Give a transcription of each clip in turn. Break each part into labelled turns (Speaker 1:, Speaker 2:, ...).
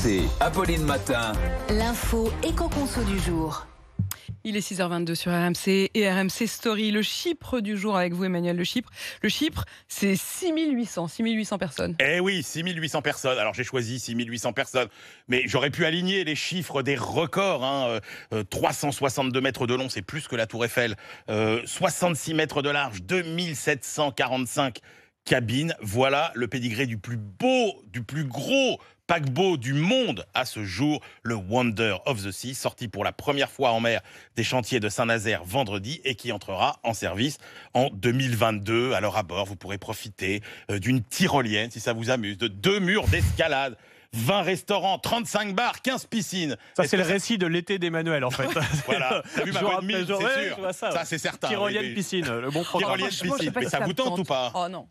Speaker 1: RMC, Apolline Matin.
Speaker 2: L'info éco-conso du jour.
Speaker 3: Il est 6h22 sur RMC et RMC Story. Le Chypre du jour avec vous, Emmanuel. Le Chypre, c'est 6800 personnes.
Speaker 4: Eh oui, 6800 personnes. Alors j'ai choisi 6800 personnes, mais j'aurais pu aligner les chiffres des records. 362 mètres de long, c'est plus que la Tour Eiffel. 66 mètres de large, 2745 cabines. Voilà le pédigré du plus beau, du plus gros paquebot du monde à ce jour, le Wonder of the Sea, sorti pour la première fois en mer des chantiers de Saint-Nazaire vendredi et qui entrera en service en 2022. Alors à bord, vous pourrez profiter d'une tyrolienne, si ça vous amuse, de 2 murs d'escalade, 20 restaurants, 35 bars, 15 piscines.
Speaker 5: Ça, c'est le récit de l'été d'Emmanuel, en fait.
Speaker 4: Voilà, t'as vu ma bonne mine, c'est sûr.
Speaker 5: Ça,
Speaker 4: c'est certain.
Speaker 5: Tyrolienne piscine, le bon programme.
Speaker 4: Tyrolienne piscine, mais ça vous tente ou pas?
Speaker 3: Oh non.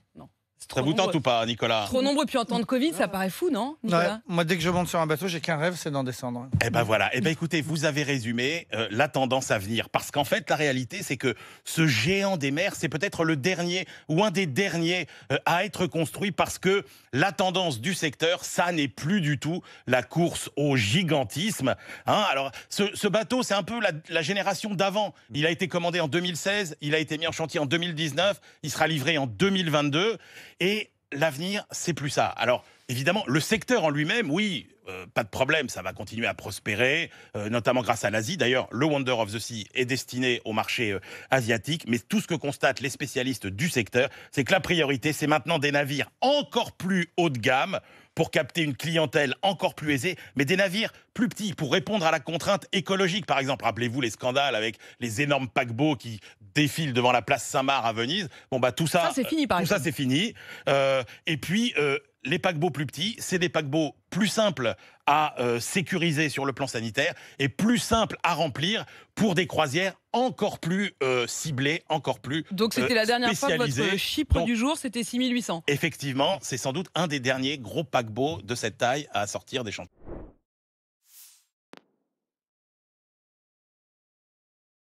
Speaker 4: C'est très vous tente ou pas, Nicolas?
Speaker 3: Trop nombreux, puis en temps de Covid, ça paraît fou, non, Nicolas?
Speaker 6: Ouais, moi, dès que je monte sur un bateau, j'ai qu'un rêve, c'est d'en descendre.
Speaker 4: Eh ben voilà. Eh ben écoutez, vous avez résumé la tendance à venir. Parce qu'en fait, la réalité, c'est que ce géant des mers, c'est peut-être le dernier ou un des derniers à être construit parce que la tendance du secteur, ça n'est plus du tout la course au gigantisme. Alors, ce bateau, c'est un peu la génération d'avant. Il a été commandé en 2016, il a été mis en chantier en 2019, il sera livré en 2022. Et l'avenir, c'est plus ça. Alors, évidemment, le secteur en lui-même, oui, pas de problème, ça va continuer à prospérer, notamment grâce à l'Asie. D'ailleurs, le Wonder of the Sea est destiné au marché asiatique, mais tout ce que constatent les spécialistes du secteur, c'est que la priorité, c'est maintenant des navires encore plus haut de gamme, pour capter une clientèle encore plus aisée, mais des navires plus petits pour répondre à la contrainte écologique. Par exemple, rappelez-vous les scandales avec les énormes paquebots qui défilent devant la place Saint-Marc à Venise. Bon, bah tout ça,
Speaker 3: c'est fini, par exemple.
Speaker 4: Ça, c'est fini. Et puis, les paquebots plus petits, c'est des paquebots plus simples à sécuriser sur le plan sanitaire et plus simples à remplir pour des croisières encore plus ciblées, encore plus
Speaker 3: Donc c'était la dernière fois que votre Chypre du jour, c'était 6800.
Speaker 4: Effectivement, c'est sans doute un des derniers gros paquebots de cette taille à sortir des chantiers.